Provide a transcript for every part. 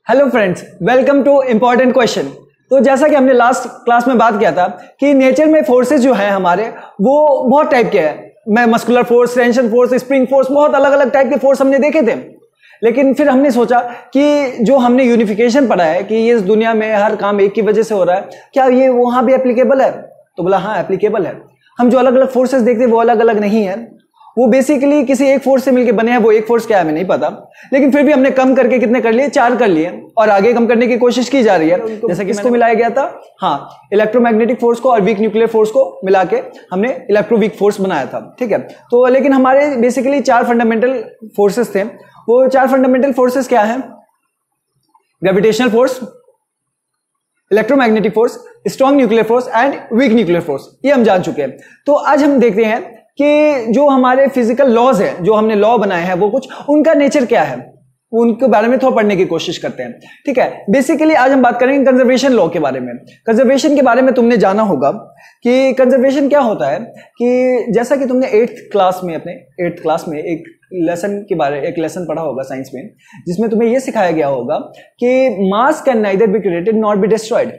Hello friends, welcome to important question. तो जैसा कि हमने लास्ट क्लास में बात किया था कि नेचर में फोर्सेस जो हैं हमारे वो बहुत टाइप के हैं। मैं muscular force, tension force, spring force, बहुत अलग अलग टाइप के फोर्स हमने देखे थे। लेकिन फिर हमने सोचा कि जो हमने यूनिफिकेशन पढ़ा है कि ये इस दुनिया में हर काम एक की वजह से हो रहा है, क्या ये वहां भी एप्लीकेबल है? तो बोला हाँ एप्लीकेबल है। हम जो अलग अलग फोर्सेस देखते हैं वो अलग अलग नहीं है, वो बेसिकली किसी एक फोर्स से मिलकर बने हैं। वो एक फोर्स क्या है हमें नहीं पता, लेकिन फिर भी हमने कम करके कितने कर लिए? 4 कर लिए, और आगे कम करने की कोशिश की जा रही है। जैसे किसको मिलाया गया था? हाँ, इलेक्ट्रोमैग्नेटिक फोर्स को और वीक न्यूक्लियर फोर्स को मिला के हमने इलेक्ट्रोवीक फोर्स बनाया था। ठीक है, तो लेकिन हमारे बेसिकली 4 फंडामेंटल फोर्सेस थे। वो 4 फंडामेंटल फोर्सेस क्या है? Gravitational force, electromagnetic force, strong nuclear force and weak nuclear force. ये हम जान चुके हैं। तो आज हम देखते हैं कि जो हमारे फिजिकल लॉज है, जो हमने लॉ बनाए हैं, वो कुछ उनका नेचर क्या है, उनके बारे में थोड़ा पढ़ने की कोशिश करते हैं। ठीक है, बेसिकली आज हम बात करेंगे कंजर्वेशन लॉ के बारे में। कंजर्वेशन के बारे में तुमने जाना होगा कि कंजर्वेशन क्या होता है, कि जैसा कि तुमने 8th क्लास में, अपने 8th क्लास में एक लेसन पढ़ा होगा साइंस में, जिसमें तुम्हें यह सिखाया गया होगा कि मास can neither be created not be destroyed.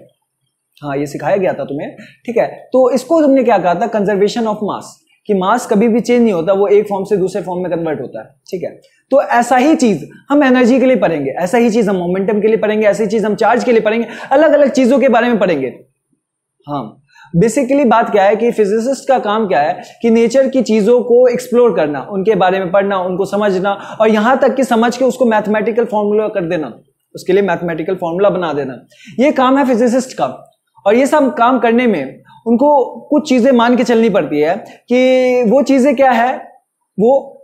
हाँ, ये सिखाया गया था तुम्हें। ठीक है, तो इसको तुमने क्या कहा था? कंजर्वेशन ऑफ मास, कि मास कभी भी चेंज नहीं होता, वो एक फॉर्म से दूसरे फॉर्म में कन्वर्ट होता है। ठीक है, तो ऐसा ही चीज हम एनर्जी के लिए पढ़ेंगे, ऐसा ही चीज हम मोमेंटम के लिए पढ़ेंगे, ऐसी चीज हम चार्ज के लिए पढ़ेंगे, अलग अलग चीजों के बारे में पढ़ेंगे। हाँ, बेसिकली बात क्या है कि फिजिसिस्ट का काम क्या है कि नेचर की चीजों को एक्सप्लोर करना, उनके बारे में पढ़ना, उनको समझना, और यहां तक कि समझ के उसको मैथमेटिकल फॉर्मूला कर देना, उसके लिए मैथमेटिकल फॉर्मूला बना देना। ये काम है फिजिसिस्ट का। और ये सब काम करने में उनको कुछ चीजें मान के चलनी पड़ती है कि वो चीजें क्या है, वो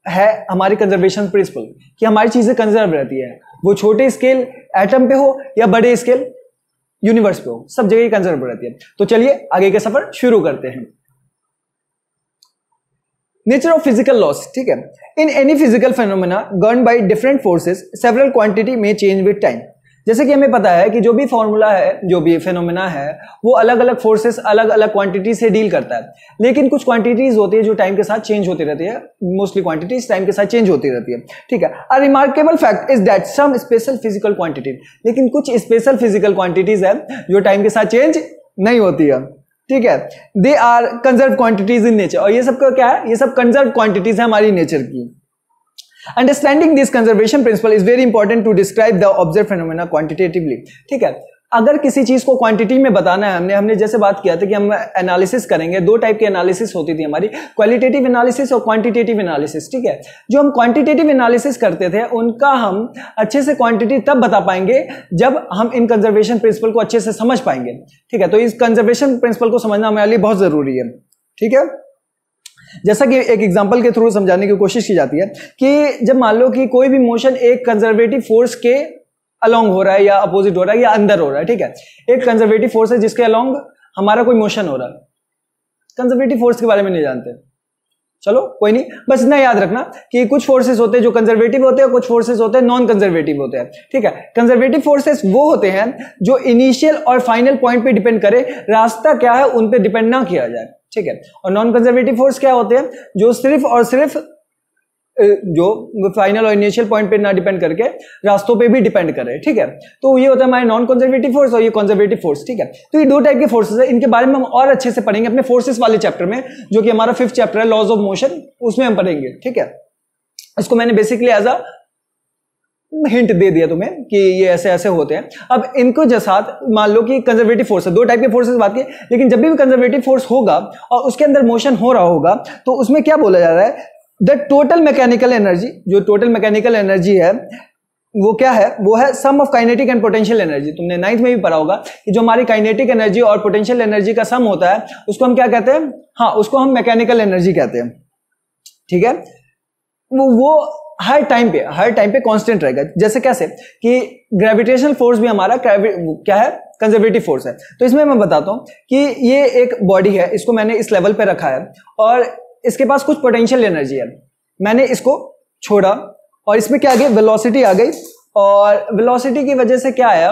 है हमारी कंजर्वेशन प्रिंसिपल, कि हमारी चीजें कंजर्व रहती है। वो छोटे स्केल एटम पे हो या बड़े स्केल यूनिवर्स पे हो, सब जगह कंजर्व रहती है। तो चलिए आगे का सफर शुरू करते हैं। Nature of physical loss. ठीक है, in any physical phenomena govern by different forces several quantity में चेंज विद टाइम। जैसे कि हमें पता है कि जो भी फॉर्मूला है, जो भी फेनोमेना है, वो अलग अलग फोर्सेस अलग अलग क्वांटिटी से डील करता है। लेकिन कुछ क्वांटिटीज होती है जो टाइम के साथ चेंज होती रहती है, मोस्टली क्वांटिटीज टाइम के साथ चेंज होती रहती है। ठीक है, a remarkable fact is that some special physical quantity, लेकिन कुछ स्पेशल फिजिकल क्वांटिटीज है जो टाइम के साथ चेंज नहीं होती है। ठीक है, they are conserve quantities in nature, और ये सब क्या है? ये सब कंजर्व क्वांटिटीज है हमारी नेचर की। Understanding this conservation principle is very important to describe the observed phenomena quantitatively. ठीक है, अगर किसी चीज को क्वांटिटी में बताना है, हमने जैसे बात किया था कि हम एनालिसिस करेंगे। 2 टाइप की एनालिसिस होती थी हमारी, क्वालिटेटिव एनालिसिस और क्वांटिटेटिव एनालिसिस। ठीक है, जो हम क्वांटिटेटिव एनालिसिस करते थे उनका हम अच्छे से क्वांटिटी तब बता पाएंगे जब हम इन कंजर्वेशन प्रिंसिपल को अच्छे से समझ पाएंगे। ठीक है, तो इस कंजर्वेशन प्रिंसिपल को समझना हमारे लिए बहुत जरूरी है। ठीक है, जैसा कि एक एग्जांपल के थ्रू समझाने की कोशिश की जाती है कि जब मान लो कि कोई भी मोशन एक कंजर्वेटिव फोर्स के अलोंग हो रहा है, या अपोजिट हो रहा है, या अंदर हो रहा है। ठीक है, एक कंजर्वेटिव फोर्स है जिसके अलोंग हमारा कोई मोशन हो रहा है। कंजर्वेटिव फोर्स के बारे में नहीं जानते, चलो कोई नहीं, बस इतना याद रखना कि कुछ फोर्सेस होते हैं जो कंजर्वेटिव होते हैं, कुछ फोर्सेस होते हैं नॉन कंजर्वेटिव होते हैं। ठीक है, कंजर्वेटिव फोर्सेस वो होते हैं जो इनिशियल और फाइनल पॉइंट पे डिपेंड करे, रास्ता क्या है उन पे डिपेंड ना किया जाए। ठीक है, और नॉन कंजर्वेटिव फोर्स क्या होते हैं? जो सिर्फ और सिर्फ जो फाइनल और इनिशियल पॉइंट पे ना डिपेंड करके रास्तों पे भी डिपेंड करे। ठीक है, तो ये होता है हमारे नॉन कंजर्वेटिव फोर्स और ये कंजर्वेटिव फोर्स। ठीक है, तो ये 2 टाइप के फोर्सेस है। इनके बारे में हम और अच्छे से पढ़ेंगे अपने फोर्सेस वाले चैप्टर में, जो कि हमारा 5th चैप्टर है, लॉज ऑफ मोशन, उसमें हम पढ़ेंगे। ठीक है, इसको मैंने बेसिकली एज अ हिंट दे दिया तुम्हें कि ये ऐसे ऐसे होते हैं। अब इनको जैसा मान लो कि कंजर्वेटिव फोर्स है, 2 टाइप के फोर्सेस बात की, लेकिन जब भी कंजर्वेटिव फोर्स होगा और उसके अंदर मोशन हो रहा होगा, तो उसमें क्या बोला जा रहा है? द टोटल मैकेनिकल एनर्जी, जो टोटल मैकेनिकल एनर्जी है वो क्या है? वो है sum of kinetic and potential energy. तुमने 9th में भी पढ़ा होगा कि जो हमारी काइनेटिक एनर्जी और पोटेंशियल एनर्जी का सम होता है उसको हम क्या कहते हैं? हाँ, उसको हम मैकेनिकल एनर्जी कहते हैं। ठीक है, वो हर टाइम पे कांस्टेंट रहेगा। जैसे कैसे कि ग्रेविटेशनल फोर्स भी हमारा क्या है? कंजर्वेटिव फोर्स है। तो इसमें मैं बताता हूं कि ये एक बॉडी है, इसको मैंने इस लेवल पे रखा है और इसके पास कुछ पोटेंशियल एनर्जी है। मैंने इसको छोड़ा और इसमें क्या आ गई? वेलोसिटी आ गई, और वेलोसिटी की वजह से क्या आया?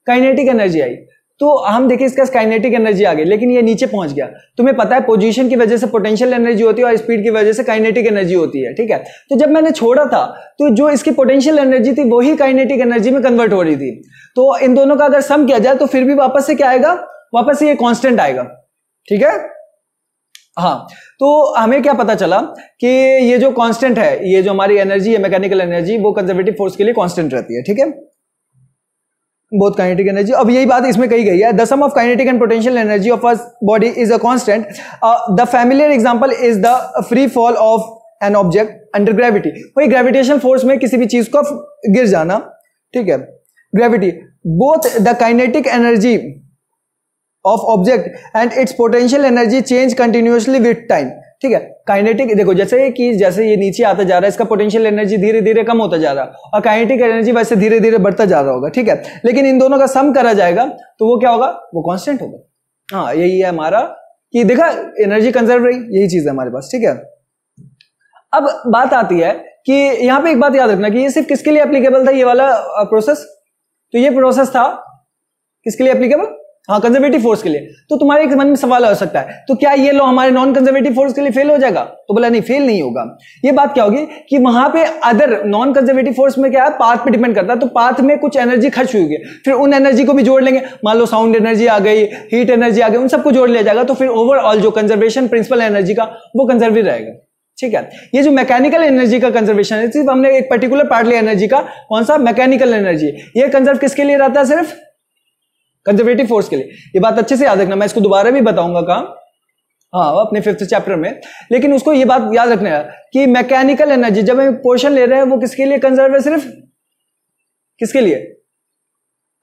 काइनेटिक एनर्जी आई। तो हम देखिए इसका काइनेटिक एनर्जी आ गई, लेकिन ये नीचे पहुंच गया। तुम्हें पता है पोजीशन की वजह से पोटेंशियल एनर्जी होती है और स्पीड की वजह से काइनेटिक एनर्जी होती है, ठीक है। तो जब मैंने छोड़ा था तो जो इसकी पोटेंशियल एनर्जी थी वही काइनेटिक एनर्जी में कन्वर्ट हो रही थी। तो इन दोनों का अगर सम किया जाए तो फिर भी वापस से क्या आएगा, वापस से ये कांस्टेंट आएगा, ठीक है। हाँ, तो हमें क्या पता चला कि ये जो कांस्टेंट है, ये जो हमारी एनर्जी है मैकेनिकल एनर्जी, वो कंजर्वेटिव फोर्स के लिए कांस्टेंट रहती है, ठीक है, बोथ काइनेटिक एनर्जी। अब यही बात इसमें कही गई है, the sum of kinetic and potential energy of a body is a constant. The familiar example is the free fall of an object under gravity. वही ग्रेविटेशनल फोर्स में किसी भी चीज को गिर जाना, ठीक है, gravity. Both the kinetic energy of object and its potential energy change continuously with time, ठीक है। काइनेटिक देखो जैसे ये नीचे आता जा रहा है, इसका पोटेंशियल एनर्जी धीरे धीरे कम होता जा रहा है और काइनेटिक एनर्जी वैसे धीरे धीरे बढ़ता जा रहा होगा, ठीक है। लेकिन इन दोनों का सम करा जाएगा तो वो क्या होगा, वो कांस्टेंट होगा। हाँ, यही है हमारा कि देखा एनर्जी कंजर्व रही, यही चीज है हमारे पास, ठीक है। अब बात आती है कि यहां पे एक बात याद रखना कि ये सिर्फ किसके लिए एप्लीकेबल था, ये वाला प्रोसेस। तो ये प्रोसेस था किसके लिए एप्लीकेबल, हाँ, कंजर्वेटिव फोर्स के लिए। तो तुम्हारे एक मन में सवाल हो सकता है, तो क्या ये लॉ हमारे नॉन कंजर्वेटिव फोर्स के लिए फेल हो जाएगा? तो बोला नहीं, फेल नहीं होगा। ये बात क्या होगी कि वहां पे अदर नॉन कंजर्वेटिव फोर्स में क्या है, पाथ पे डिपेंड करता है। तो पाथ में कुछ एनर्जी खर्च हुई है, फिर उन एनर्जी को भी जोड़ लेंगे। मान लो साउंड एनर्जी आ गई, हीट एनर्जी आ गई, उन सबको जोड़ लिया जाएगा। तो फिर ओवरऑल जो कंजर्वेशन प्रिंसिपल एनर्जी का वो कंजर्व रहेगा, ठीक है। ये जो मैकेनिकल एनर्जी का कंजर्वेशन है, सिर्फ हमने एक पर्टिकुलर पार्ट लिया एनर्जी का, कौन सा, मैकेनिकल एनर्जी। ये कंजर्व किसके लिए रहता है, सिर्फ कंजर्वेटिव फोर्स के लिए। ये बात अच्छे से याद रखना, मैं इसको दोबारा भी बताऊंगा कहां, हाँ, अपने 5th चैप्टर में। लेकिन उसको ये बात याद रखना है कि मैकेनिकल एनर्जी जब हम पोर्शन ले रहे हैं वो किसके लिए कंजर्व है, सिर्फ किसके लिए,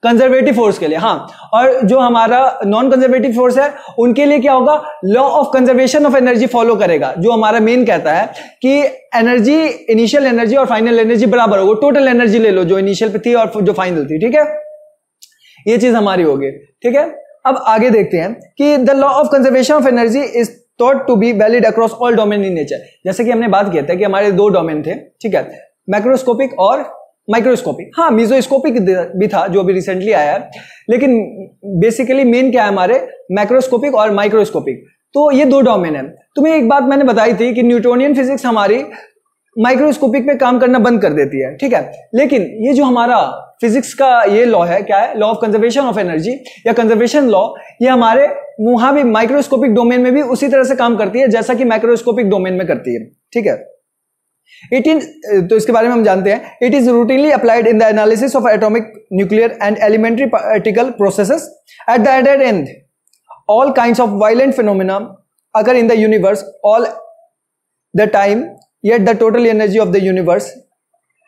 कंजर्वेटिव फोर्स के लिए। हाँ, और जो हमारा नॉन कंजर्वेटिव फोर्स है उनके लिए क्या होगा, law of conservation of energy follow करेगा, जो हमारा मेन कहता है कि एनर्जी, इनिशियल एनर्जी और फाइनल एनर्जी बराबर होगा। टोटल एनर्जी ले लो जो इनिशियल पे थी और जो फाइनल थी, ठीक है। ये चीज हमारी होगी, ठीक है। अब आगे देखते हैं कि the law of conservation of energy is thought to be valid across all domain in nature. जैसे कि हमने बात किया था कि हमारे 2 डोमेन थे, ठीक है, मैक्रोस्कोपिक और माइक्रोस्कोपिक। हाँ, मीजोस्कोपिक भी था जो अभी रिसेंटली आया है, लेकिन बेसिकली मेन क्या है हमारे, मैक्रोस्कोपिक और माइक्रोस्कोपिक। तो ये 2 डोमेन है। तुम्हें एक बात मैंने बताई थी कि न्यूटोनियन फिजिक्स हमारी माइक्रोस्कोपिक पे काम करना बंद कर देती है, ठीक है। लेकिन ये जो हमारा फिजिक्स का ये लॉ है, क्या है, law of conservation of energy या कंजर्वेशन लॉ, ये हमारे वहां भी माइक्रोस्कोपिक डोमेन में भी उसी तरह से काम करती है जैसा कि मैक्रोस्कोपिक डोमेन में करती है, ठीक है। तो इसके बारे में हम जानते हैं, it is routinely applied in the analysis of atomic, nuclear and elementary particle processes at the other end all kinds of violent phenomena occur in the universe all the time, yet the total energy of the universe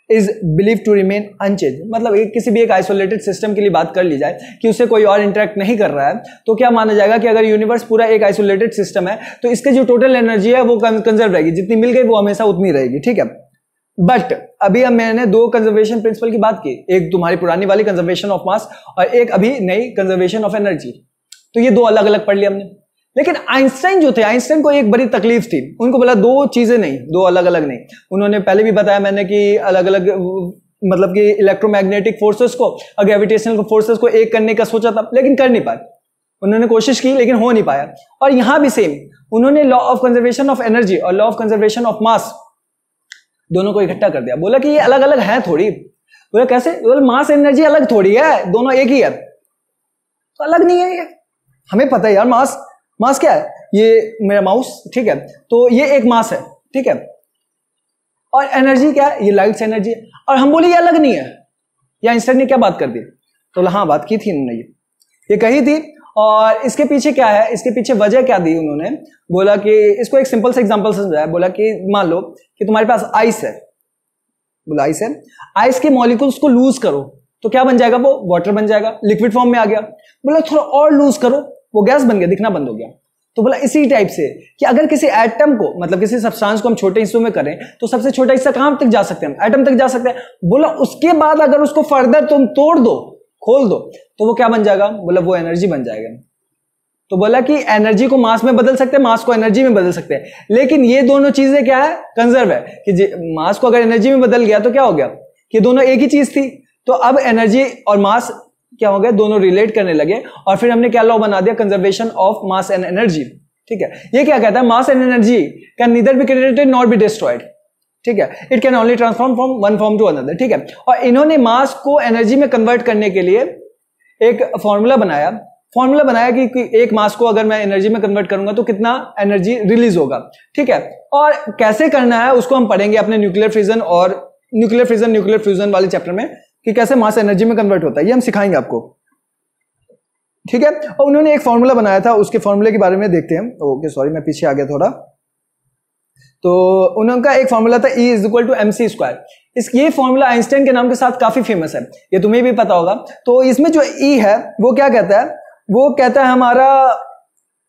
is believed to remain unchanged। मतलब किसी भी एक isolated system के लिए बात कर ली जाए कि उससे कोई और इंटरेक्ट नहीं कर रहा है, तो क्या माना जाएगा कि अगर यूनिवर्स पूरा एक आइसोलेटेड सिस्टम है तो इसके जो टोटल एनर्जी है वो कंजर्व रहेगी, जितनी मिल गई वो हमेशा उतनी रहेगी, ठीक है। बट अभी मैंने 2 कंजर्वेशन प्रिंसिपल की बात की, एक तुम्हारी पुरानी वाली कंजर्वेशन ऑफ मास और एक अभी नई कंजर्वेशन ऑफ एनर्जी। तो ये 2 अलग अलग पढ़ लिया हमने। लेकिन आइंस्टाइन जो थे, आइंस्टाइन को एक बड़ी तकलीफ थी, उनको बोला 2 चीजें नहीं, 2 अलग अलग नहीं। उन्होंने पहले भी बताया मैंने कि अलग अलग, मतलब कि इलेक्ट्रोमैग्नेटिक फोर्सेस को और ग्रेविटेशनल फोर्सेस को एक करने का सोचा था, लेकिन कर नहीं पाए। उन्होंने कोशिश की लेकिन हो नहीं पाया। और यहां भी सेम, उन्होंने law of conservation of energy और law of conservation of mass दोनों को इकट्ठा कर दिया। बोला कि ये अलग अलग है थोड़ी। बोला कैसे? बोला मास एनर्जी अलग थोड़ी है, दोनों एक ही है। तो अलग नहीं है ये, हमें पता है यार। मास क्या है, ये मेरा माउस, ठीक है, तो ये एक मास है, ठीक है। और एनर्जी क्या है, ये लाइट से एनर्जी है। और हम बोले ये अलग नहीं है। या आइंस्टाइन ने क्या बात कर दी? तो हाँ, बात की थी उन्होंने, ये कही थी। और इसके पीछे क्या है, इसके पीछे वजह क्या दी उन्होंने? बोला कि इसको एक सिंपल सा एग्जांपल समझाया। बोला कि मान लो कि तुम्हारे पास आइस है, बोला आइस है, आइस के मॉलिक्यूल्स को लूज करो तो क्या बन जाएगा? वो वाटर बन जाएगा, लिक्विड फॉर्म में आ गया। बोला थोड़ा और लूज करो, वो गैस बन गया, दिखना बंद हो गया। तो बोला इसी टाइप से कि अगर किसी एटम को, मतलब किसी सब्सटेंस को हम छोटे हिस्सों में करें तो सबसे छोटा हिस्सा कहां तक जा सकते हैं? एटम तक जा सकते हैं। बोला उसके बाद अगर उसको फर्दर तुम तोड़ दो, खोल दो, तो वो क्या बन जाएगा? बोला वो एनर्जी बन जाएगा। तो बोला कि एनर्जी को मास में बदल सकते हैं, मास को एनर्जी में बदल सकते हैं, लेकिन ये दोनों चीजें क्या है? कंजर्व है। कि मास को अगर एनर्जी में बदल गया तो क्या हो गया कि दोनों एक ही चीज थी। तो अब एनर्जी और मास क्या हो गया, दोनों रिलेट करने लगे और फिर हमने क्या लॉ बना दिया, conservation of mass and energy. ठीक है, ये क्या कहता है, mass and energy can neither be created not be destroyed. ठीक है, it can only transform from one form to another. ठीक है, और इन्होंने मास को एनर्जी में कन्वर्ट करने के लिए एक फॉर्मूला बनाया कि एक मास को अगर मैं एनर्जी में कन्वर्ट करूंगा तो कितना एनर्जी रिलीज होगा। ठीक है, और कैसे करना है उसको हम पढ़ेंगे अपने न्यूक्लियर फ्यूजन वाले चैप्टर में, कि कैसे मास एनर्जी में कन्वर्ट होता है, ये हम सिखाएंगे आपको। ठीक है, और उन्होंने एक फॉर्मूला बनाया था, उसके फॉर्मूले के बारे में देखते हैं। ओके सॉरी, मैं पीछे आ गया थोड़ा। तो उनका एक फॉर्मूला था E is equal to mc square. ये फॉर्मूला आइंस्टाइन के नाम के साथ काफी फेमस है, ये तुम्हें भी पता होगा। तो इसमें जो E है वो क्या कहता है, वो कहता है हमारा,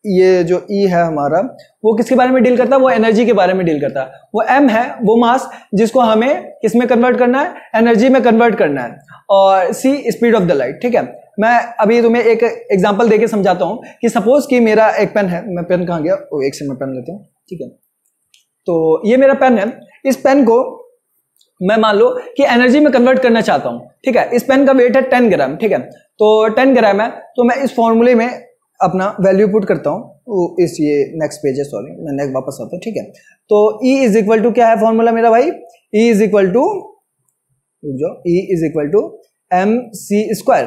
ये जो E है हमारा, वो किसके बारे में डील करता है, वो एनर्जी के बारे में डील करता है। वो M है वो मास जिसको हमें किसमें कन्वर्ट करना है, एनर्जी में कन्वर्ट करना है, और C speed of the light. ठीक है, मैं अभी तुम्हें एक एग्जांपल देके समझाता हूं कि सपोज कि मेरा एक पेन है, मैं पेन कहाँ गया, एक से मैं पेन लेता हूं। ठीक है, तो ये मेरा पेन है, इस पेन को मैं मान लो कि एनर्जी में कन्वर्ट करना चाहता हूं। ठीक है, इस पेन का वेट है 10 ग्राम। ठीक है, तो 10 ग्राम है, तो मैं इस फॉर्मूले में अपना वैल्यू पुट करता हूं। इस ये नेक्स्ट पेज है, सॉरी मैं नेक्स्ट वापस आता हूं। ठीक है, तो E इज इक्वल टू क्या है फॉर्मूला मेरा भाई, E is equal to mc square.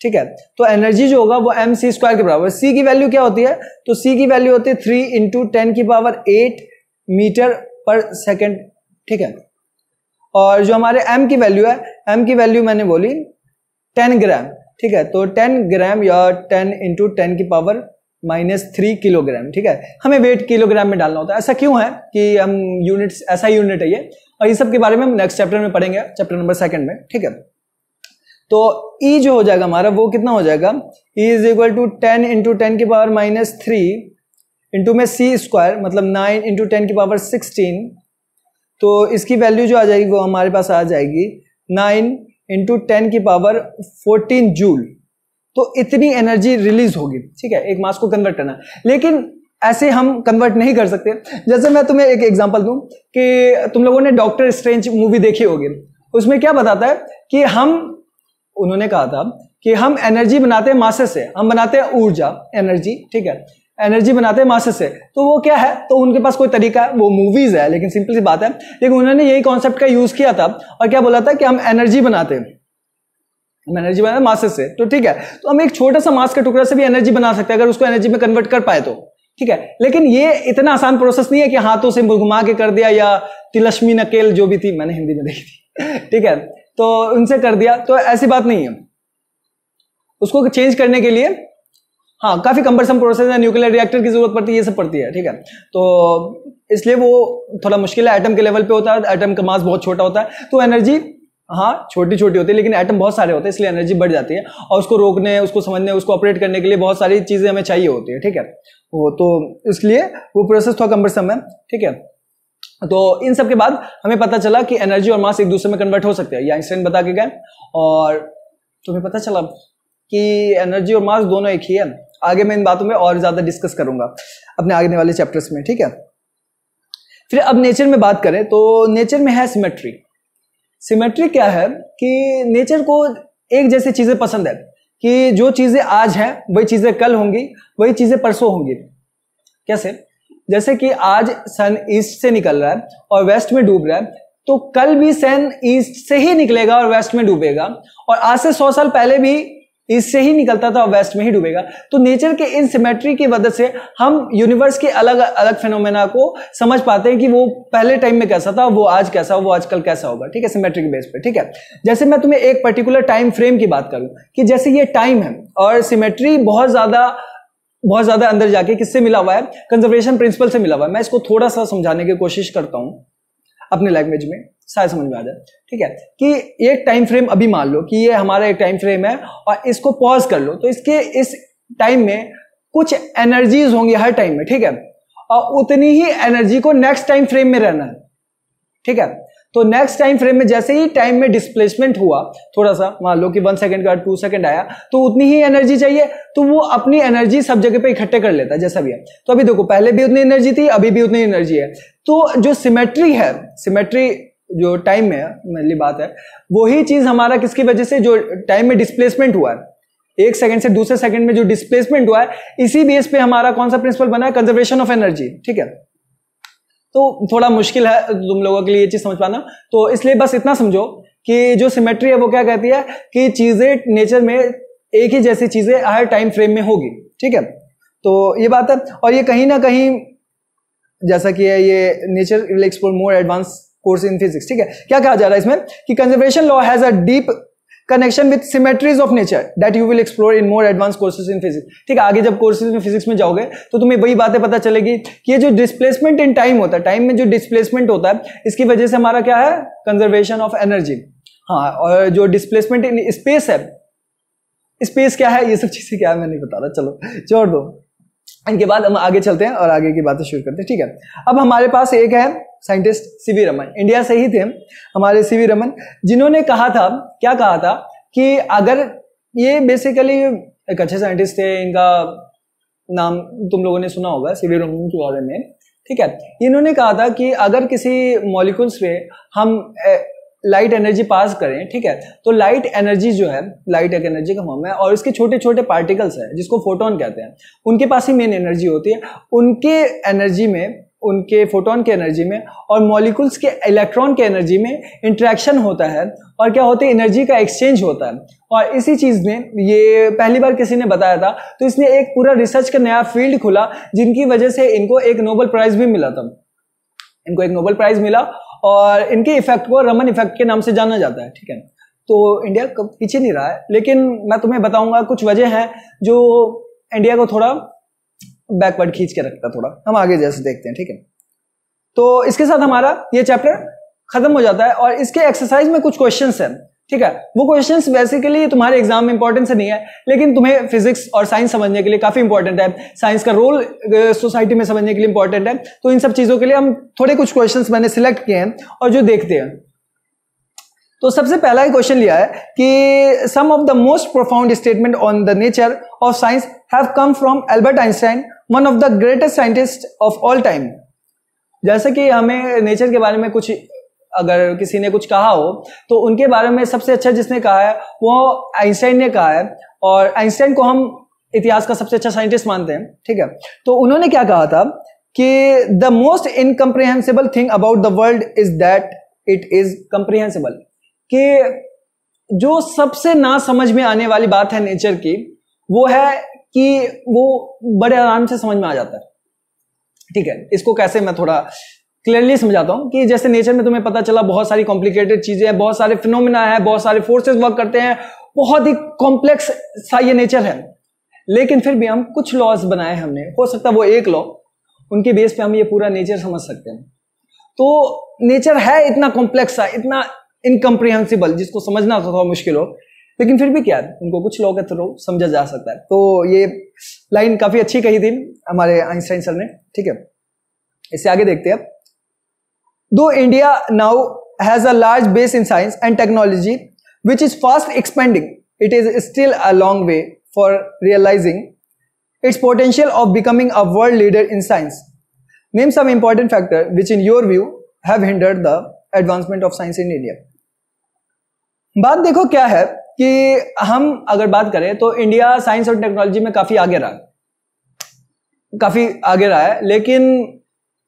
ठीक है, तो एनर्जी जो होगा वो mc स्क्वायर के बराबर। C की वैल्यू क्या होती है, तो C की वैल्यू होती है 3 इंटू 10 की पावर 8 मीटर पर सेकेंड। ठीक है, और जो हमारे M की वैल्यू है, M की वैल्यू मैंने बोली 10 ग्राम। ठीक है, तो 10 ग्राम या 10 इंटू 10 की पावर -3 किलोग्राम। ठीक है, हमें वेट किलोग्राम में डालना होता है। ऐसा क्यों है कि हम यूनिट्स, ऐसा यूनिट है ये, और ये सब के बारे में हम नेक्स्ट चैप्टर में पढ़ेंगे, चैप्टर नंबर 2 में। ठीक है, तो E जो हो जाएगा हमारा वो कितना हो जाएगा, E is equal to 10 into 10 की पावर -3 इंटू में C स्क्वायर, मतलब 9 इंटू 10 की पावर 16। तो इसकी वैल्यू जो आ जाएगी वो हमारे पास आ जाएगी 9 इंटू 10 की पावर 14 जूल। तो इतनी एनर्जी रिलीज होगी। ठीक है, एक मास को कन्वर्ट करना, लेकिन ऐसे हम कन्वर्ट नहीं कर सकते। जैसे मैं तुम्हें एक एग्जांपल दूं कि तुम लोगों ने डॉक्टर स्ट्रेंज मूवी देखी होगी, उसमें क्या बताता है कि उन्होंने कहा था कि हम एनर्जी बनाते हैं मासेस से, हम बनाते हैं ऊर्जा, एनर्जी। ठीक है, एनर्जी बनाते हैं मासेस से, तो वो क्या है, तो उनके पास कोई तरीका है, वो मूवीज है, लेकिन सिंपल सी बात है, लेकिन उन्होंने यही कॉन्सेप्ट का यूज किया था और क्या बोला था कि हम एनर्जी बनाते हैं, मासेस से। तो ठीक है, तो हम एक छोटा सा मास का टुकड़ा से भी एनर्जी बना सकते हैं अगर उसको एनर्जी में कन्वर्ट कर पाए तो। ठीक है, लेकिन ये इतना आसान प्रोसेस नहीं है कि हाथों से घुमा के कर दिया, या तिलस्मी नकेल जो भी थी, मैंने हिंदी में देखी थी। ठीक है, तो उनसे कर दिया, तो ऐसी बात नहीं है। उसको चेंज करने के लिए हाँ काफी कंबरसम प्रोसेस है, न्यूक्लियर रिएक्टर की जरूरत पड़ती है, ये सब पड़ती है। ठीक है, तो इसलिए वो थोड़ा मुश्किल है, एटम के लेवल पे होता है, एटम का मास बहुत छोटा होता है, तो एनर्जी हाँ छोटी छोटी होती है, लेकिन एटम बहुत सारे होते हैं, इसलिए एनर्जी बढ़ जाती है, और उसको रोकने, उसको समझने, उसको ऑपरेट करने के लिए बहुत सारी चीजें हमें चाहिए होती है। ठीक है, वो तो इसलिए वो प्रोसेस थोड़ा कंबरसम है। ठीक है, तो इन सब के बाद हमें पता चला कि एनर्जी और मास एक दूसरे में कन्वर्ट हो सकते हैं, ये आइंस्टाइन बता के गए, और तुम्हें पता चला कि एनर्जी और मास दोनों एक ही है। आगे मैं इन बातों में और ज्यादा डिस्कस करूंगा अपने आगे वाले चैप्टर्स में। ठीक है, फिर अब नेचर में बात करें तो नेचर में है सिमेट्री। सिमेट्री क्या है कि नेचर को एक जैसी चीजें पसंद है, कि जो चीजें आज हैं वही चीजें कल होंगी, वही चीजें परसों होंगी। कैसे, जैसे कि आज सन ईस्ट से निकल रहा है और वेस्ट में डूब रहा है, तो कल भी सन ईस्ट से ही निकलेगा और वेस्ट में डूबेगा, और आज से 100 साल पहले भी ईस्ट से ही निकलता था और वेस्ट में ही डूबेगा। तो नेचर के इन सिमेट्री की वजह से हम यूनिवर्स के अलग अलग फिनोमेना को समझ पाते हैं कि वो पहले टाइम में कैसा था, वो आज कैसा, वो आजकल कैसा होगा। ठीक है, सिमेट्री के बेस पे। ठीक है, जैसे मैं तुम्हें एक पर्टिकुलर टाइम फ्रेम की बात करूं कि जैसे ये टाइम है, और सिमेट्री बहुत ज्यादा अंदर जाके किससे मिला हुआ है, कंजर्वेशन प्रिंसिपल से मिला हुआ है। मैं इसको थोड़ा सा समझाने की कोशिश करता हूं अपने लैंग्वेज में, शायद समझ में आ जाए। ठीक है, कि एक टाइम फ्रेम, अभी मान लो कि ये हमारा एक टाइम फ्रेम है और इसको पॉज कर लो, तो इसके इस टाइम में कुछ एनर्जीज होंगी हर टाइम में। ठीक है, और उतनी ही एनर्जी को नेक्स्ट टाइम फ्रेम में रहना है। ठीक है, तो नेक्स्ट टाइम फ्रेम में जैसे ही टाइम में डिस्प्लेसमेंट हुआ थोड़ा सा, मान लो कि 1 सेकंड का 2 सेकंड आया, तो उतनी ही एनर्जी चाहिए, तो वो अपनी एनर्जी सब जगह पे इकट्ठे कर लेता है जैसा भी है। तो अभी देखो, पहले भी उतनी एनर्जी थी, अभी भी उतनी एनर्जी है। तो जो सिमेट्री है, सिमेट्री जो टाइम में मेनली बात है, वही चीज हमारा किसकी वजह से जो टाइम में डिस्प्लेसमेंट हुआ है, एक सेकंड से दूसरे सेकंड में जो डिस्प्लेसमेंट हुआ है, इसी बेस पे हमारा कौन सा प्रिंसिपल बना है, कंजर्वेशन ऑफ एनर्जी। ठीक है, तो थोड़ा मुश्किल है तुम लोगों के लिए ये चीज समझ पाना, तो इसलिए बस इतना समझो कि जो सिमेट्री है वो क्या कहती है कि चीजें नेचर में एक ही जैसी चीजें हर टाइम फ्रेम में होगी। ठीक है, तो ये बात है, और ये कहीं ना कहीं जैसा कि है ये nature will explore more advance course in physics. ठीक है, क्या कहा जा रहा है इसमें कि conservation law has a deep connection with symmetries of nature that you will explore in more advance courses in physics. ठीक है, आगे जब कोर्सेज में फिजिक्स में जाओगे तो तुम्हें वही बातें पता चलेगी कि ये जो डिस्प्लेसमेंट इन टाइम होता है, टाइम में जो डिस्प्लेसमेंट होता है, इसकी वजह से हमारा क्या है, कंजर्वेशन ऑफ एनर्जी। हाँ, और जो डिस्प्लेसमेंट इन स्पेस है, स्पेस क्या है, ये सब चीजें क्या है मैं नहीं बता रहा, चलो छोड़ दो, इनके बाद हम आगे चलते हैं और आगे की बातें शुरू करते हैं। ठीक है, अब हमारे पास एक है साइंटिस्ट सीवी रमन, इंडिया से ही थे हमारे सीवी रमन, जिन्होंने कहा था, क्या कहा था कि अगर ये बेसिकली एक अच्छे साइंटिस्ट थे, इनका नाम तुम लोगों ने सुना होगा सीवी रमन के बारे में। ठीक है, इन्होंने कहा था कि अगर किसी मॉलिक्यूल्स पे हम लाइट एनर्जी पास करें, ठीक है, तो लाइट एनर्जी जो है, लाइट एक एनर्जी का फॉर्म है और इसके छोटे छोटे पार्टिकल्स है जिसको फोटोन कहते हैं, उनके पास ही मेन एनर्जी होती है, उनके एनर्जी में, उनके फोटोन के एनर्जी में और मॉलिक्यूल्स के इलेक्ट्रॉन के एनर्जी में इंटरेक्शन होता है और क्या होता है, एनर्जी का एक्सचेंज होता है। और इसी चीज में ये पहली बार किसी ने बताया था, तो इसने एक पूरा रिसर्च का नया फील्ड खुला, जिनकी वजह से इनको एक नोबेल प्राइज भी मिला था, इनको एक नोबेल प्राइज मिला और इनके इफेक्ट को रमन इफेक्ट के नाम से जाना जाता है। ठीक है, तो इंडिया पीछे नहीं रहा है, लेकिन मैं तुम्हें बताऊंगा कुछ वजह है जो इंडिया को थोड़ा बैकवर्ड खींच के रखता, थोड़ा हम आगे जैसे देखते हैं। ठीक है, तो इसके साथ हमारा ये चैप्टर खत्म हो जाता है और इसके एक्सरसाइज में कुछ क्वेश्चंस हैं। ठीक है, वो क्वेश्चंस बेसिकली तुम्हारे एग्जाम में इंपॉर्टेंट से नहीं है, लेकिन तुम्हें फिजिक्स और साइंस समझने के लिए काफी इंपॉर्टेंट है, साइंस का रोल सोसाइटी में समझने के लिए इंपॉर्टेंट है। तो इन सब चीजों के लिए हम थोड़े कुछ क्वेश्चंस मैंने सिलेक्ट किए हैं और जो देखते हैं। तो सबसे पहला ही क्वेश्चन लिया है कि some of the most profound statement on the nature of science have come from Albert Einstein, one of the greatest scientist of all time. जैसे कि हमें नेचर के बारे में कुछ अगर किसी ने कुछ कहा हो तो उनके बारे में सबसे अच्छा जिसने कहा है वो आइंस्टाइन ने कहा है, और आइंस्टाइन को हम इतिहास का सबसे अच्छा साइंटिस्ट मानते हैं। ठीक है, तो उन्होंने क्या कहा था कि the most incomprehensible thing about the world is that it is comprehensible, कि जो सबसे ना समझ में आने वाली बात है नेचर की वो है कि वो बड़े आराम से समझ में आ जाता है। ठीक है, इसको कैसे मैं थोड़ा क्लियरली समझाता हूं कि जैसे नेचर में तुम्हें पता चला बहुत सारी कॉम्प्लिकेटेड चीजें हैं, बहुत सारे फिनोमिना है, बहुत सारे फोर्सेस वर्क करते हैं, बहुत ही कॉम्प्लेक्स सा ये नेचर है, लेकिन फिर भी हम कुछ लॉज बनाए हमने, हो सकता है वो एक लॉ, उनके बेस पे हम ये पूरा नेचर समझ सकते हैं। तो नेचर है इतना कॉम्प्लेक्स सा, इतना इनकम्प्रिहेंसिबल, जिसको समझना थोड़ा मुश्किल हो, लेकिन फिर भी क्या है, उनको कुछ लॉ के थ्रू समझा जा सकता है। तो ये लाइन काफी अच्छी कही थी हमारे आइंस्टाइन सर ने। ठीक है, इससे आगे देखते हैं। Though India now has a large base in science and technology which is fast expanding, it is still a long way for realising its potential of becoming a world leader in science. Name some important factor which in your view have hindered the advancement of science in India. बात देखो क्या है कि हम अगर बात करें तो इंडिया साइंस और टेक्नोलॉजी में काफी आगे रहा है, लेकिन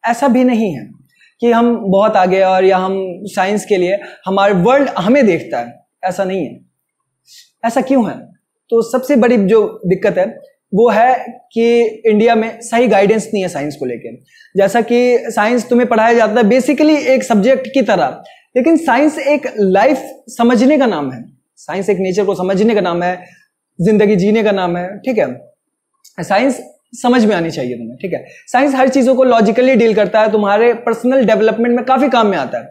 ऐसा भी नहीं है कि हम बहुत आगे और या हम साइंस के लिए हमारे वर्ल्ड हमें देखता है, ऐसा नहीं है। ऐसा क्यों है? तो सबसे बड़ी जो दिक्कत है वो है कि इंडिया में सही गाइडेंस नहीं है साइंस को लेकर। जैसा कि साइंस तुम्हें पढ़ाया जाता है बेसिकली एक सब्जेक्ट की तरह, लेकिन साइंस एक लाइफ समझने का नाम है, साइंस एक नेचर को समझने का नाम है, जिंदगी जीने का नाम है। ठीक है, साइंस समझ में आनी चाहिए तुम्हें। ठीक है, साइंस हर चीजों को लॉजिकली डील करता है, तुम्हारे पर्सनल डेवलपमेंट में काफी काम में आता है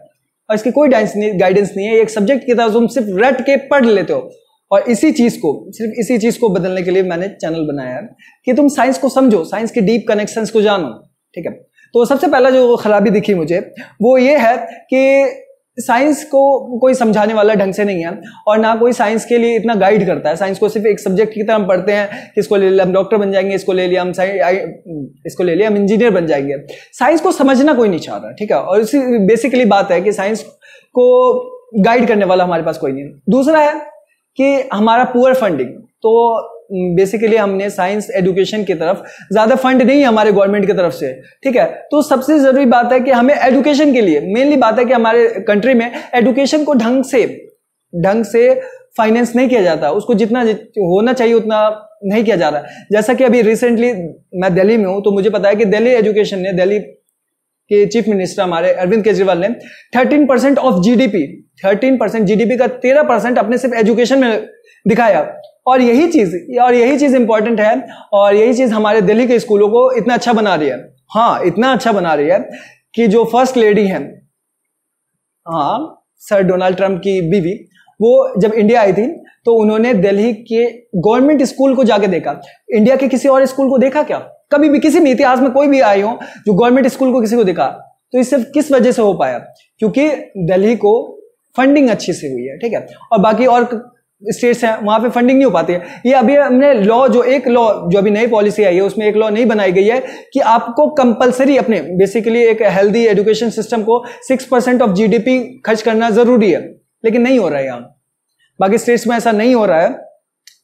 और इसकी कोई गाइडेंस नहीं है। एक सब्जेक्ट की तरह तुम सिर्फ रट के पढ़ लेते हो, और सिर्फ इसी चीज को बदलने के लिए मैंने चैनल बनाया है कि तुम साइंस को समझो, साइंस के डीप कनेक्शंस को जानो। ठीक है, तो सबसे पहला जो खराबी दिखी मुझे वो ये है कि साइंस को कोई समझाने वाला ढंग से नहीं है और ना कोई साइंस के लिए इतना गाइड करता है। साइंस को सिर्फ एक सब्जेक्ट की तरह हम पढ़ते हैं कि इसको ले लिया हम डॉक्टर बन जाएंगे, इसको ले लिया हम इंजीनियर बन जाएंगे। साइंस को समझना कोई नहीं चाह रहा। ठीक है, और इसी बेसिकली बात है कि साइंस को गाइड करने वाला हमारे पास कोई नहीं है। दूसरा है कि हमारा पुअर फंडिंग, तो बेसिकली हमने साइंस एजुकेशन की तरफ ज्यादा फंड नहीं है हमारे गवर्नमेंट की तरफ से, ठीक है। तो सबसे जरूरी बात है कि हमें एजुकेशन के लिए मेनली बात है कि हमारे कंट्री में एजुकेशन को ढंग से फाइनेंस नहीं किया जाता, उसको जितना होना चाहिए उतना नहीं किया जा रहा। जैसा कि अभी रिसेंटली मैं दिल्ली में हूं, तो मुझे पता है कि दिल्ली एजुकेशन ने, दिल्ली के चीफ मिनिस्टर हमारे अरविंद केजरीवाल ने 13% ऑफ जीडीपी, 13% जीडीपी का 13% अपने सिर्फ एजुकेशन में दिखाया। और यही चीज इंपॉर्टेंट है, और यही चीज हमारे दिल्ली के स्कूलों को इतना अच्छा बना रही है। हाँ, इतना अच्छा बना रही है कि जो फर्स्ट लेडी है, हाँ, सर डोनाल्ड ट्रंप की बीवी, वो जब इंडिया आई थी तो उन्होंने दिल्ली के गवर्नमेंट स्कूल को जाके देखा। इंडिया के किसी और स्कूल को देखा क्या? कभी भी किसी भी इतिहास में कोई भी आई हो जो गवर्नमेंट स्कूल को किसी को देखा? तो इस सिर्फ किस वजह से हो पाया? क्योंकि दिल्ली को फंडिंग अच्छी से हुई है, ठीक है। और बाकी और स्टेट्स हैं वहां पे फंडिंग नहीं हो पाती है। ये अभी हमने लॉ जो अभी नई पॉलिसी आई है उसमें एक लॉ नहीं बनाई गई है कि आपको कंपलसरी अपने बेसिकली एक हेल्दी एजुकेशन सिस्टम को 6% ऑफ जीडीपी खर्च करना जरूरी है, लेकिन नहीं हो रहा है यहाँ। बाकी स्टेट्स में ऐसा नहीं हो रहा है,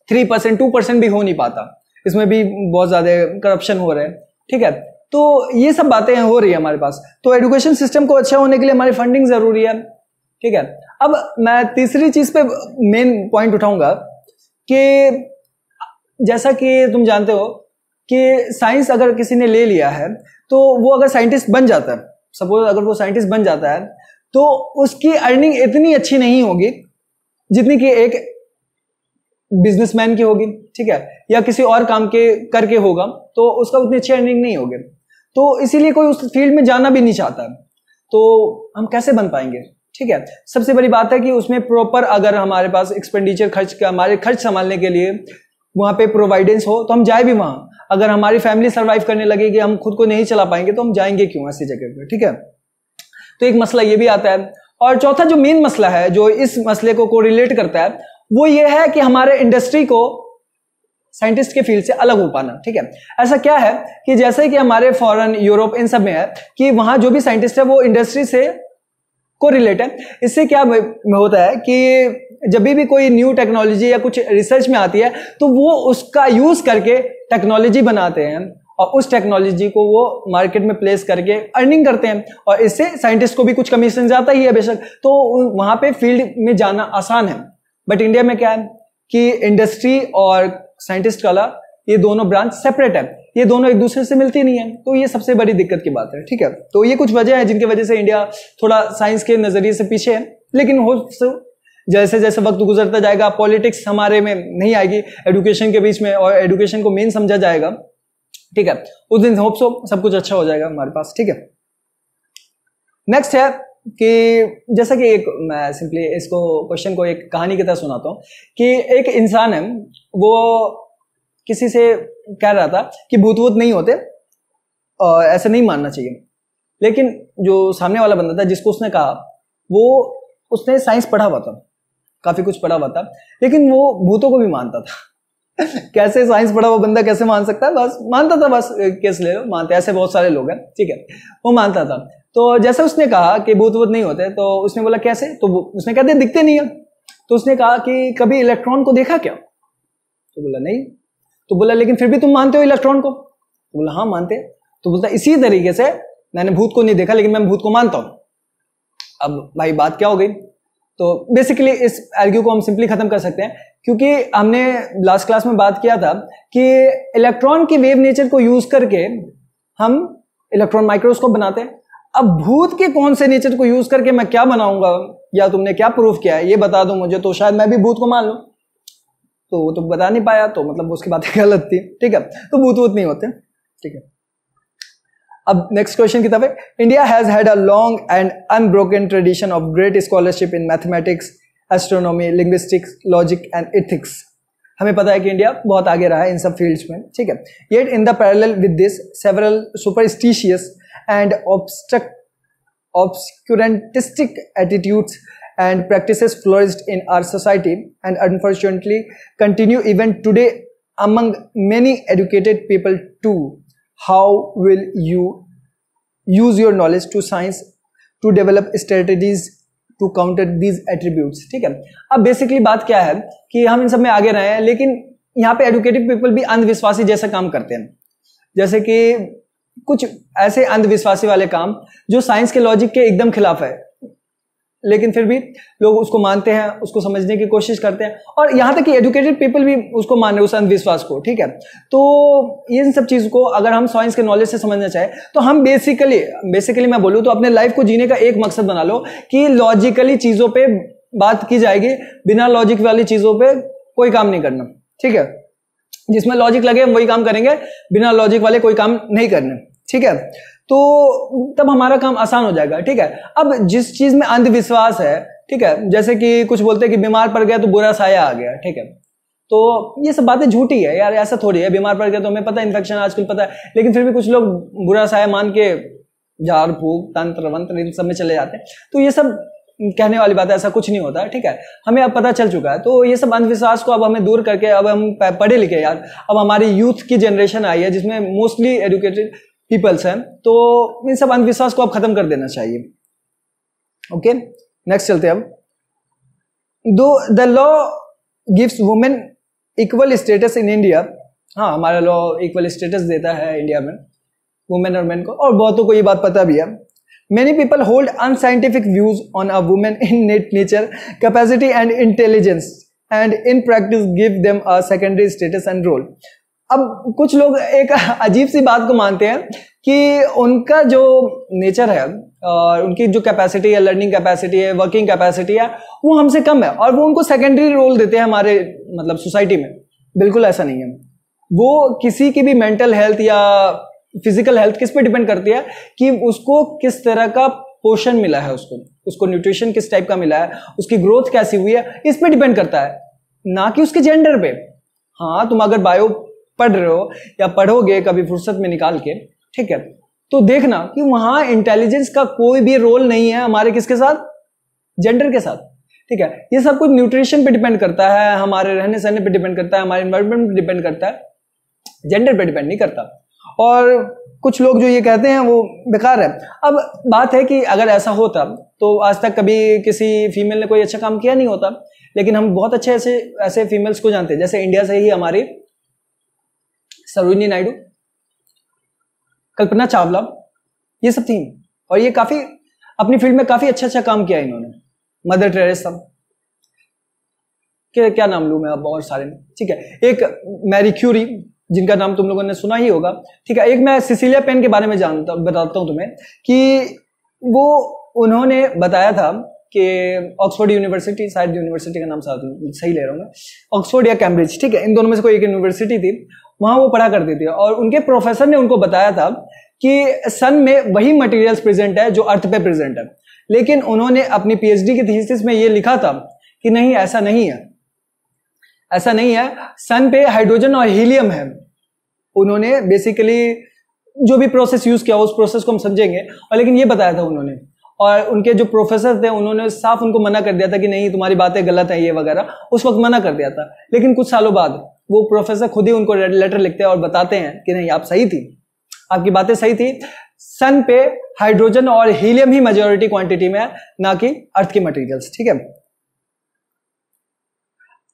3%, 2% भी हो नहीं पाता, इसमें भी बहुत ज्यादा करप्शन हो रहा है, ठीक है। तो ये सब बातें हो रही है हमारे पास। तो एजुकेशन सिस्टम को अच्छा होने के लिए हमारी फंडिंग जरूरी है, ठीक है। अब मैं तीसरी चीज पे मेन पॉइंट उठाऊंगा कि जैसा कि तुम जानते हो कि साइंस अगर किसी ने ले लिया है तो वो अगर साइंटिस्ट बन जाता है, सपोज अगर वो साइंटिस्ट बन जाता है, तो उसकी अर्निंग इतनी अच्छी नहीं होगी जितनी कि एक बिजनेसमैन की होगी, ठीक है, या किसी और काम के करके होगा, तो उसका उतनी अच्छी अर्निंग नहीं होगी। तो इसीलिए कोई उस फील्ड में जाना भी नहीं चाहता। तो हम कैसे बन पाएंगे, ठीक है। सबसे बड़ी बात है कि उसमें प्रॉपर अगर हमारे पास एक्सपेंडिचर हमारे खर्च संभालने के लिए वहां पे प्रोवाइडेंस हो तो हम जाए भी वहां। अगर हमारी फैमिली सर्वाइव करने लगे कि हम खुद को नहीं चला पाएंगे तो हम जाएंगे क्यों ऐसी जगह पे, ठीक है। तो एक मसला ये भी आता है। और चौथा जो मेन मसला है जो इस मसले को कोरिलेट करता है वो ये है कि हमारे इंडस्ट्री को साइंटिस्ट के फील्ड से अलग हो पाना, ठीक है। ऐसा क्या है कि जैसे कि हमारे फॉरेन, यूरोप, इन सब में है कि वहां जो भी साइंटिस्ट है वो इंडस्ट्री से को रिलेट है। इससे क्या होता है कि जब भी कोई न्यू टेक्नोलॉजी या कुछ रिसर्च में आती है तो वो उसका यूज करके टेक्नोलॉजी बनाते हैं और उस टेक्नोलॉजी को वो मार्केट में प्लेस करके अर्निंग करते हैं, और इससे साइंटिस्ट को भी कुछ कमीशन जाता ही है बेशक, तो वहां पे फील्ड में जाना आसान है। बट इंडिया में क्या है कि इंडस्ट्री और साइंटिस्ट वाला ये दोनों ब्रांच सेपरेट है, ये दोनों एक दूसरे से मिलती नहीं है। तो ये सबसे बड़ी दिक्कत की बात है, ठीक है। तो ये कुछ वजह है जिनकी वजह से इंडिया थोड़ा साइंस के नजरिए से पीछे है, लेकिन हो जैसे जैसे वक्त गुजरता जाएगा पॉलिटिक्स हमारे में नहीं आएगी एजुकेशन के बीच में और एजुकेशन को मेन समझा जाएगा, ठीक है, उस दिन होप सो सब कुछ अच्छा हो जाएगा हमारे पास, ठीक है। नेक्स्ट है कि जैसा कि एक मैं सिंपली इसको क्वेश्चन को एक कहानी की तरह सुनाता हूं कि एक इंसान है, वो किसी से कह रहा था कि भूत वूत नहीं होते और ऐसे नहीं मानना चाहिए, लेकिन जो सामने वाला बंदा था जिसको उसने कहा वो उसने साइंस पढ़ा हुआ था, काफी कुछ पढ़ा हुआ था, लेकिन वो भूतों को भी मानता था। कैसे साइंस पढ़ा हुआ बंदा कैसे मान सकता है? बस मानता था, बस केस ले लो, मानते, ऐसे बहुत सारे लोग हैं, ठीक है, वो मानता था। तो जैसे उसने कहा कि भूत वूत नहीं होते तो उसने बोला कैसे? तो उसने कहते दिखते नहीं है। तो उसने कहा कि कभी इलेक्ट्रॉन को देखा क्या? तो बोला नहीं। तो बोला लेकिन फिर भी तुम मानते हो इलेक्ट्रॉन को? तो बोला हाँ मानते। तो बोलता इसी तरीके से मैंने भूत को नहीं देखा लेकिन मैं भूत को मानता हूं। अब भाई बात क्या हो गई? तो बेसिकली इस आर्ग्यू को हम सिंपली खत्म कर सकते हैं, क्योंकि हमने लास्ट क्लास में बात किया था कि इलेक्ट्रॉन की वेव नेचर को यूज करके हम इलेक्ट्रॉन माइक्रोस्कोप बनाते हैं। अब भूत के कौन से नेचर को यूज करके मैं क्या बनाऊंगा या तुमने क्या प्रूफ किया है ये बता दो मुझे, तो शायद मैं भी भूत को मान लूं। तो वो तो बता नहीं पाया, तो मतलब उसकी बातें गलत थी, ठीक है। तो भूत वूत नहीं होते, ठीक है। अब नेक्स्ट क्वेश्चन की तरफ है। India has had a long and unbroken tradition of great scholarship in mathematics, astronomy, linguistics, logic and ethics. हमें पता है कि इंडिया बहुत आगे रहा है इन सब फील्ड्स में, ठीक है। Yet in the parallel with this several superstitious and obscurantistic attitudes and practices flourished in our society and unfortunately continue even today among many educated people too. How will you use your knowledge to science to develop strategies to counter these attributes, ठीक है। अब basically बात क्या है कि हम इन सब में आगे रहे हैं, लेकिन यहाँ पे एडुकेटेड पीपल भी अंधविश्वासी जैसा काम करते हैं, जैसे कि कुछ ऐसे अंधविश्वासी वाले काम जो साइंस के लॉजिक के एकदम खिलाफ है, लेकिन फिर भी लोग उसको मानते हैं, उसको समझने की कोशिश करते हैं, और यहाँ तक कि एजुकेटेड पीपल भी उसको मान रहे हैं, उस अंधविश्वास को, ठीक है। तो इन सब चीज़ को अगर हम साइंस के नॉलेज से समझना चाहें तो हम बेसिकली मैं बोलूँ तो अपने लाइफ को जीने का एक मकसद बना लो कि लॉजिकली चीज़ों पे बात की जाएगी, बिना लॉजिक वाली चीज़ों पे कोई काम नहीं करना, ठीक है। जिसमें लॉजिक लगे हम वही काम करेंगे, बिना लॉजिक वाले कोई काम नहीं करने, ठीक है। तो तब हमारा काम आसान हो जाएगा, ठीक है। अब जिस चीज में अंधविश्वास है, ठीक है, जैसे कि कुछ बोलते हैं कि बीमार पड़ गया तो बुरा साया आ गया, ठीक है, तो ये सब बातें झूठी है यार, ऐसा थोड़ी है। बीमार पड़ गया तो हमें पता है इन्फेक्शन आजकल पता है, लेकिन फिर भी कुछ लोग बुरा साया मान के झाड़ फूक तंत्र वंत्र इन सब में चले जाते हैं। तो ये सब कहने वाली बात है, ऐसा कुछ नहीं होता है, ठीक है। हमें अब पता चल चुका है, तो ये सब अंधविश्वास को अब हमें दूर करके अब हम पढ़े लिखे यार, अब हमारी यूथ की जनरेशन आई है जिसमें मोस्टली एजुकेटेड पीपल्स हैं, तो इन सब अंधविश्वास को अब खत्म कर देना चाहिए। ओके, नेक्स्ट चलते हैं अब। दो the law gives women equal status in India, हाँ हमारा लॉ इक्वल स्टेटस देता है इंडिया में वुमेन और मेन को, और बहुतों को ये बात पता भी है। Many people hold unscientific views on a woman in nature, capacity and intelligence, and in practice give them a secondary status and role. अब कुछ लोग एक अजीब सी बात को मानते हैं कि उनका जो नेचर है और उनकी जो कैपेसिटी है, लर्निंग कैपेसिटी है, वर्किंग कैपेसिटी है, वो हमसे कम है, और वो उनको सेकेंडरी रोल देते हैं हमारे मतलब सोसाइटी में। बिल्कुल ऐसा नहीं है। वो किसी की भी मेंटल हेल्थ या फिजिकल हेल्थ किस पे डिपेंड करती है कि उसको किस तरह का पोषण मिला है, उसको न्यूट्रिशन किस टाइप का मिला है, उसकी ग्रोथ कैसी हुई है, इस पे डिपेंड करता है, ना कि उसके जेंडर पे। हाँ, तुम अगर बायो पढ़ रहे हो या पढ़ोगे कभी फुर्सत में निकाल के, ठीक है, तो देखना कि वहां इंटेलिजेंस का कोई भी रोल नहीं है हमारे किसके साथ, जेंडर के साथ, ठीक है। ये सब कुछ न्यूट्रिशन पे डिपेंड करता है, हमारे रहने सहने पे डिपेंड करता है, हमारे एनवायरमेंट पे डिपेंड करता है, जेंडर पे डिपेंड नहीं करता। और कुछ लोग जो ये कहते हैं वो बेकार है। अब बात है कि अगर ऐसा होता तो आज तक कभी किसी फीमेल ने कोई अच्छा काम किया नहीं होता, लेकिन हम बहुत अच्छे ऐसे फीमेल्स को जानते हैं, जैसे इंडिया से ही हमारी सरोजिनी नायडू, कल्पना चावला, ये सब थी, और ये काफी अपनी फील्ड में काफी अच्छा काम किया इन्होंने। मदर टेरेसा के क्या नाम लूं मैं अब, और सारे, ठीक है। एक मैरी क्यूरी, जिनका नाम तुम लोगों ने सुना ही होगा, ठीक है। एक मैं सिसिलिया पेन के बारे में बताता हूं तुम्हें कि वो उन्होंने बताया था कि ऑक्सफोर्ड यूनिवर्सिटी, शायद यूनिवर्सिटी का नाम सही ले रहा हूँ मैं, ऑक्सफोर्ड या कैम्ब्रिज, ठीक है, इन दोनों में से कोई एक यूनिवर्सिटी थी, वहां वो पढ़ा करती थी, और उनके प्रोफेसर ने उनको बताया था कि सन में वही मटेरियल्स प्रेजेंट है जो अर्थ पे प्रेजेंट है, लेकिन उन्होंने अपनी पीएचडी की थीसिस में ये लिखा था कि नहीं, ऐसा नहीं है, ऐसा नहीं है, सन पे हाइड्रोजन और हीलियम है। उन्होंने बेसिकली जो भी प्रोसेस यूज किया उस प्रोसेस को हम समझेंगे, और लेकिन ये बताया था उन्होंने, और उनके जो प्रोफेसर थे उन्होंने साफ उनको मना कर दिया था कि नहीं तुम्हारी बातें गलत है ये वगैरह, उस वक्त मना कर दिया था। लेकिन कुछ सालों बाद वो प्रोफेसर खुद ही उनको लेटर लिखते हैं और बताते हैं कि नहीं, आप सही थी, आपकी बातें सही थी, सन पे हाइड्रोजन और हीलियम ही मेजॉरिटी क्वांटिटी में है, ना कि अर्थ के मटेरियल्स, ठीक है।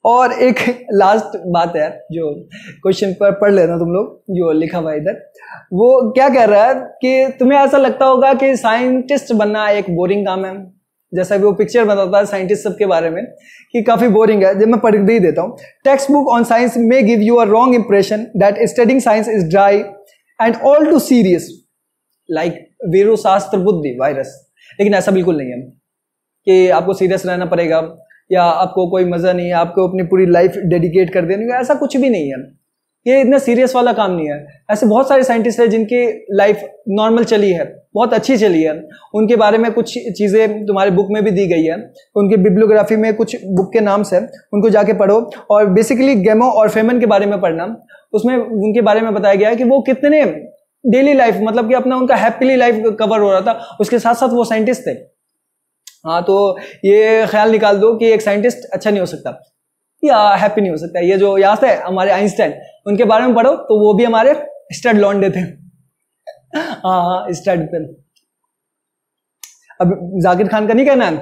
और एक लास्ट बात है जो क्वेश्चन पर पढ़ लेना तुम लोग, जो लिखा हुआ इधर, वो क्या कह रहा है कि तुम्हें ऐसा लगता होगा कि साइंटिस्ट बनना एक बोरिंग काम है, जैसा कि वो पिक्चर बताता है साइंटिस्ट सब के बारे में कि काफी बोरिंग है। जब मैं पढ़ ही देता हूँ, text book on science may give you a wrong impression that studying science is dry and all too serious like वीरो शास्त्र बुद्धि वायरस, लेकिन ऐसा बिल्कुल नहीं है कि आपको सीरियस रहना पड़ेगा या आपको कोई मजा नहीं है, आपको अपनी पूरी लाइफ डेडिकेट कर देनी है, ऐसा कुछ भी नहीं है। ये इतना सीरियस वाला काम नहीं है। ऐसे बहुत सारे साइंटिस्ट हैं जिनकी लाइफ नॉर्मल चली है, बहुत अच्छी चली है, उनके बारे में कुछ चीज़ें तुम्हारे बुक में भी दी गई है, उनकी बिब्लियोग्राफी में कुछ बुक के नाम से, उनको जाके पढ़ो। और बेसिकली गेमो और फेमन के बारे में पढ़ना, उसमें उनके बारे में बताया गया है कि वो कितने डेली लाइफ, मतलब कि अपना उनका हैप्पीली लाइफ कवर हो रहा था, उसके साथ साथ वो साइंटिस्ट थे। हाँ, तो ये ख्याल निकाल दो कि एक साइंटिस्ट अच्छा नहीं हो सकता या हैप्पी नहीं हो सकता। ये जो याद है हमारे आइंस्टाइन, उनके बारे में पढ़ो तो वो भी हमारे स्टड लॉन्डे थे। हाँ, स्टड पे। अब जाकिर खान का नहीं कहना है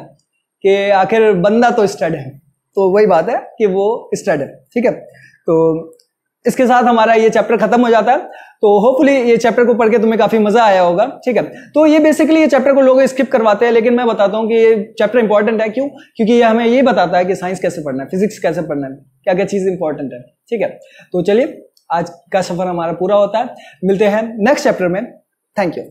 कि आखिर बंदा तो स्टड है, तो वही बात है कि वो स्टड है। ठीक है, तो इसके साथ हमारा ये चैप्टर खत्म हो जाता है। तो होपफुली ये चैप्टर को पढ़ के तुम्हें काफी मजा आया होगा। ठीक है, तो ये बेसिकली ये चैप्टर को लोग स्किप करवाते हैं, लेकिन मैं बताता हूँ कि ये चैप्टर इंपॉर्टेंट है। क्यों? क्योंकि ये हमें ये बताता है कि साइंस कैसे पढ़ना है, फिजिक्स कैसे पढ़ना है, क्या क्या चीज इंपॉर्टेंट है। ठीक है, तो चलिए आज का सफर हमारा पूरा होता है, मिलते हैं नेक्स्ट चैप्टर में। Thank you.